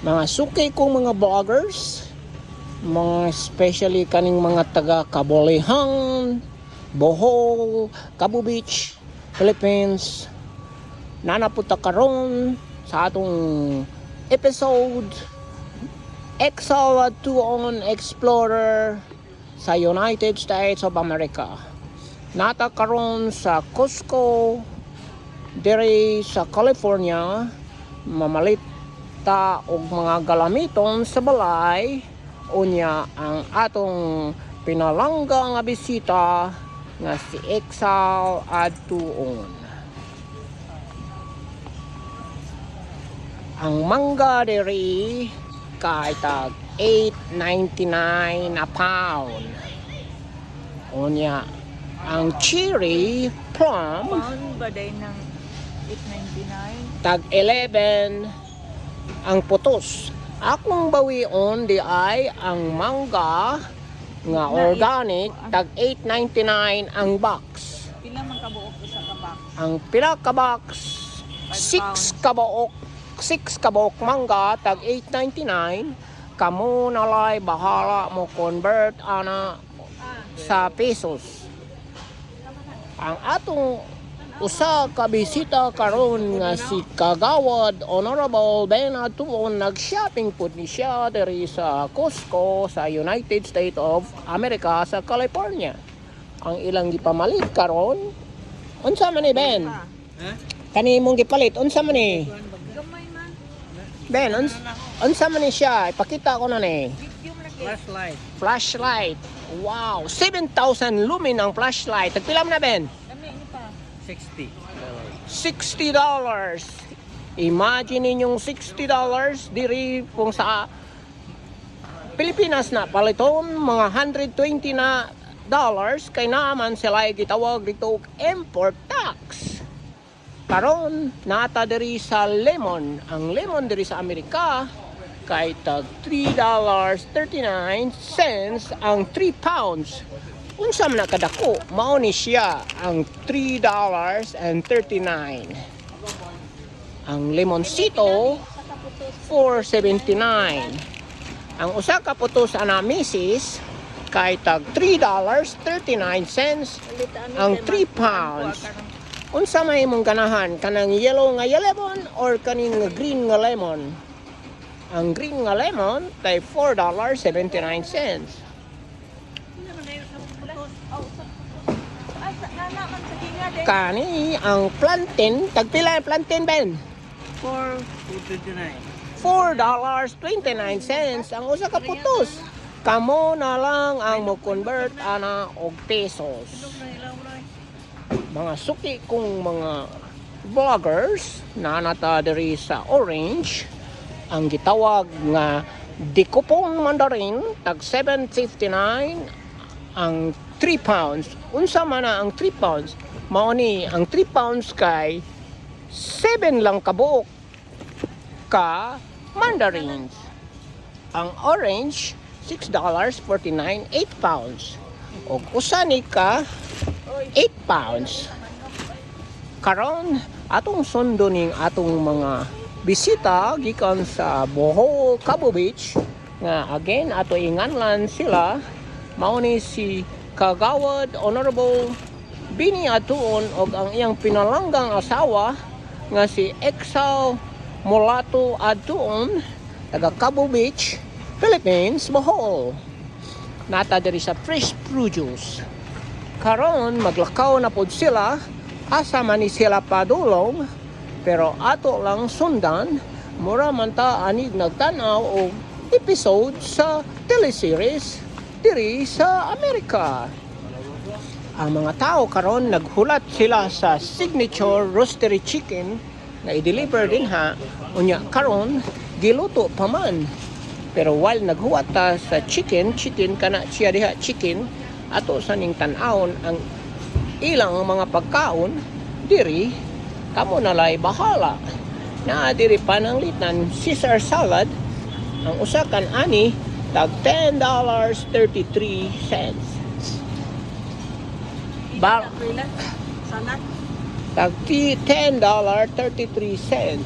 Mga suki kong mga vloggers, mga especially kaning mga taga Kabolehang, Bohol, Cabo Beach, Philippines. Nanapunta karon sa atong episode Excel 2 Explorer sa United States of America. Nata karon sa Cusco diri sa California, mamalit ta og mga galamiton sa balay unya ang atong pinalangga nga bisita nga si Excel adtuon. Ang mangga diri kay tag $8.99 a pound. Unya ang cherry plum Pound ba day ng 8.99? tag 11 ang putos. Akong bawion di ay ang mangga nga organic tag $8.99 ang box. Pila man kabuok usa ka box? Ang pila ka box 6 kabuok mangga tag $8.99. Kamo nalay bahala mo convert ana sa pesos. Ang atong usa ka bisita karon nga si Kagawad Honorable Ben Atuon, nag-shopping pud ni siya diri sa Cusco sa United States of America sa California. Ang ilang gipamalit karon unsa man ni Ben? Kani mong gipalit unsa man ni? Gamay man. Ben unsa man ni siya? Ipakita ko na ni. Medium lagi. Flashlight. Flashlight. Wow, 7,000 lumen ang flashlight. Tagpila man na Ben? Kami ini pa. $60. $60. Imagine ninyong $60 diri kung sa Pilipinas na paliton mga $120 na dollars kay naman sila gitawag dito og import tax. Karon nata diri sa lemon. Ang lemon diri sa Amerika kay tag $3.39 ang 3 pounds. Unsa man kadako mao ni siya ang $3.39. Ang limoncito $4.79. Ang usa ka putos ana misis kay tag $3.39 ang 3 pounds. Unsa may imong ganahan, kanang yellow nga lemon or kaning green nga lemon? Ang green nga lemon kay $4.79. Ay, nana man sa ginga day. Kani ang plantain, tagpila ang plantain Ben? $4.29 ang usa ka putos. Kamo na lang ang mo convert ana og pesos. Mga suki kong mga vloggers na nata diri sa Orange, ang gitawag nga Dikopon Mandarin tag $7.59 ang 3 pounds. Unsa man na ang 3 pounds? Mao ni ang 3 pounds kay 7 lang kabuok ka mandarins. Ang orange $6.49 8 pounds. Og usa ni ka 8 pounds. Karon atong sundo ning atong mga bisita gikan sa Bohol, Cabo Beach nga again ato inganlan sila mao ni si Kagawad Honorable Bini Atuon og ang iyang pinalanggang asawa nga si Excel Mulato Atuon taga Cabo Beach, Philippines, Bohol. Nata diri sa fresh produce. Karon maglakaw na pod sila asa man ni sila padulong, pero ato lang sundan mura man ta anig nagtanaw og episode sa teleseries diri sa Amerika. Ang mga tao karon naghulat sila sa signature roastery chicken na i-deliver din ha. Unya karon giluto pa man. Pero while naghuwat ta sa chicken kana siya diha chicken, ato sa ning tan-awon ang ilang mga pagkaon diri kamo nalay bahala. Na diri pananglitan Caesar salad ang usa kan ani tag $10.33. Sana. Tag $10.33.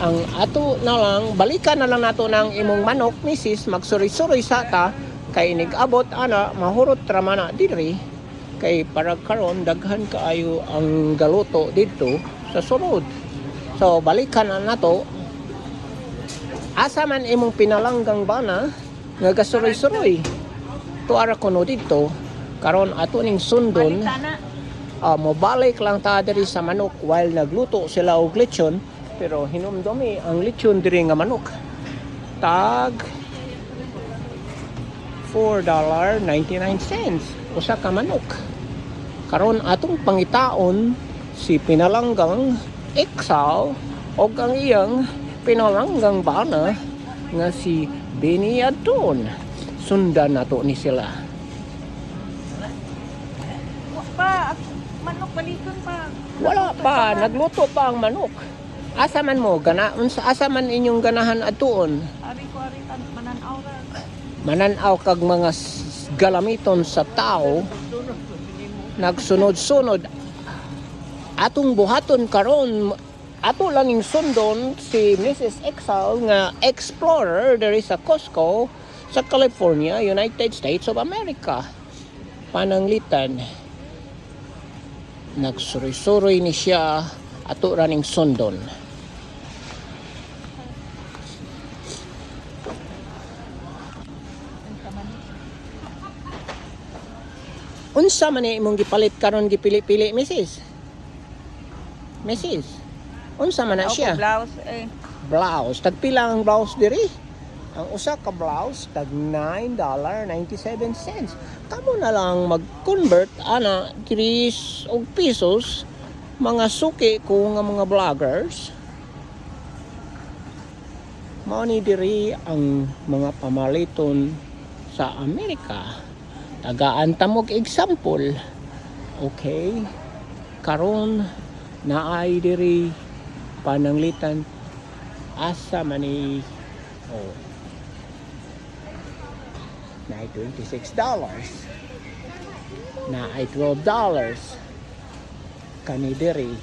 ang ato na lang balikan na lang nato ng imong manok misis magsuri-suri sa ta kay nigabot ana mahurot ra man na diri kay para karon daghan kaayo ang galuto dito sa sulod. So balikan na nato asa man imong pinalanggang bana nga gasuroy-suroy tuara kuno dito karon ato ning sundon. Sana. Mobalik lang ta diri sa manok while nagluto sila og lechon pero hinumdumi ang lechon diri nga manok tag $4.99 usa ka manok. Karon atong pangitaon si pinalanggang Exal og ang iyang pinalanggang bana nga si Beniadon. Sundan nato ni sila. Pa, manok balikan pa. Wala pa, nagluto pa ang manok. Asa man mo, asa man inyong ganahan atuon? Ari ko ari tan mananaw ra. Mananaw kag mga galamiton sa tao, nagsunod-sunod. Atong buhaton karon, ato langing sundon si Mrs. Exal nga explorer diri sa Costco sa California, United States of America. Pananglitan. Nagsuri-suri ni siya ato raning sundon. Unsa man ni imong gipalit karon gipili-pili Mrs. Unsa man na siya? Blouse eh. Blouse. Tagpila ang blouse diri? Ang usa ka blouse tag $9.97. Kamo na lang mag-convert ana diri og pesos mga suki ko nga mga vloggers. Mao ni diri ang mga pamaliton sa Amerika. Tagaan ta mo example. Okay? Karon naay diri pananglitan asa man ni na $26 na ay $12 kani diri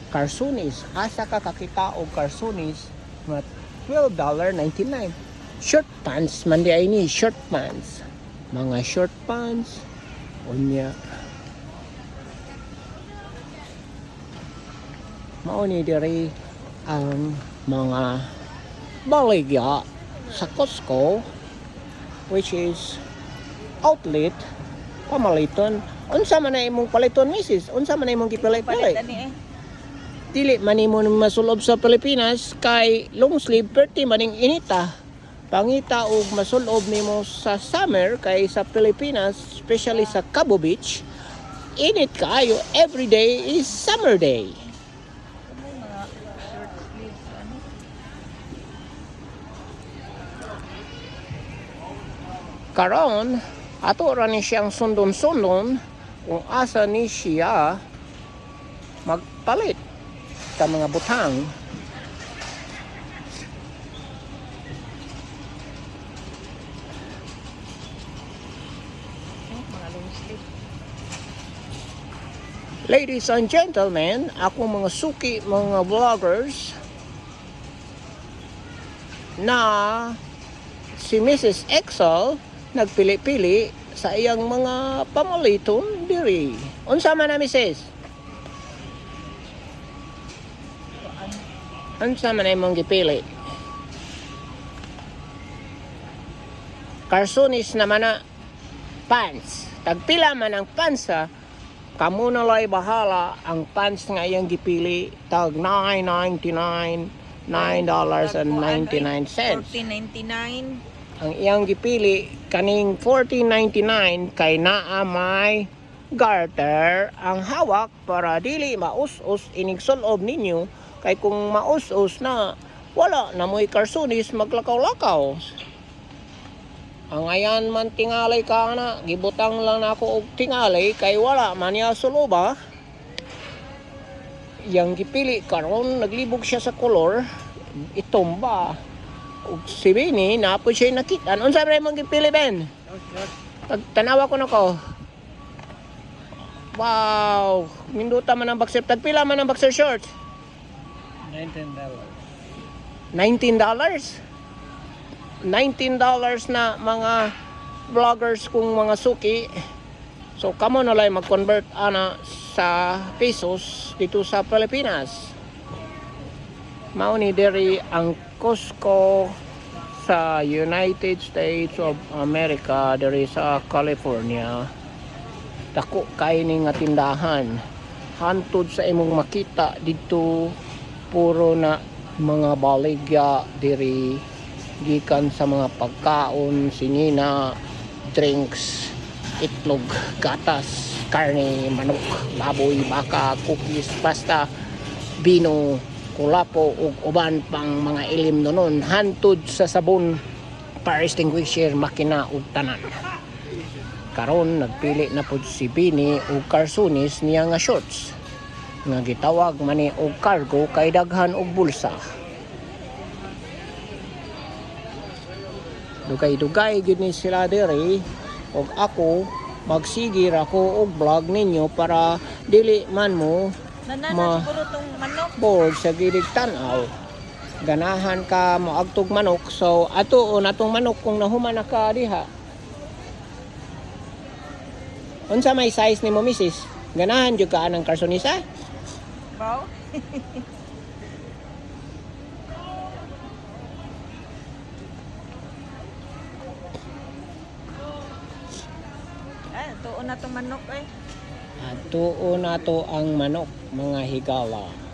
Carsunis asa ka kakita og Carsunis nga $12.99 short pants man di ay ni short pants mga short pants unya mao ni diri ang mga baligya sa Costco which is outlet pamaliton. Unsa man na imong paliton misis? Unsa man na imong gipili-pili? Palit ani eh. Dili man nimo masulob sa Pilipinas kay long sleeve perti maning inita. Pangita og masulob nimo sa summer kay sa Pilipinas, especially sa Cabo Beach, init kaayo every day is summer day. May mga short sleeves ano. Karon ato ra ni siyang sundon-sundon kung asa ni siya magpalit sa mga butang. Mga long sleeve. Ladies and gentlemen, ako mga suki, mga vloggers na si Mrs. Exal nagpili-pili sa iyang mga pamaliton diri. Unsa man na Mrs.? Unsa man na imong gipili? Carsunis naman na pants. Tagpila man ang pants ha. Kamo na lay bahala ang pants nga iyang gipili tag $9.99 $9.99 $14.99. ang iyang gipili kaning $14.99 kay naa may garter ang hawak para dili maus-us inig sulob ninyo kay kung maus-us na wala na mo'y Carsunis maglakaw-lakaw. Ang ayan man tingalay ka na, gibutang lang na ako og tingalay kay wala man niya suloba. Yang gipili karon naglibog siya sa kolor, itomba. Og si Bini, napo siya nakita. Unsa man mong gipili Ben? Tanawa ko nako. Wow! Minduta man ang boxer. Tagpila man ang boxer shorts? $19. $19? $19 na mga vloggers kung mga suki. So kamo na lang mag-convert ana sa pesos dito sa Pilipinas. Mao ni diri ang Costco sa United States of America diri sa California. Dako kay ni nga tindahan. Hantod sa imong makita dito puro na mga baligya diri gikan sa mga pagkaon, sinina, drinks, itlog, gatas, karne, manok, baboy, baka, cookies, pasta, bino, kulapo ug uban pang mga ilim nonon hantod sa sabon, fire extinguisher, makina ug tanan. Karon nagpili na pud si Bini ug karsunis niya nga shorts nga gitawag man ni og cargo kay daghan og bulsa. Dugay-dugay gid ni sila diri ug ako magsigir ako og vlog ninyo para dili man mo Nanana siguro tong manok. board sa gilig tan-aw. Ganahan ka moagtog manok, so atuon atong manok kung nahuman na ka diha. Unsa may size nimo misis? Ganahan jud ka anang karsonisa? Wow. Tuon na tong manok eh. Atuon nato ang manok mga higala.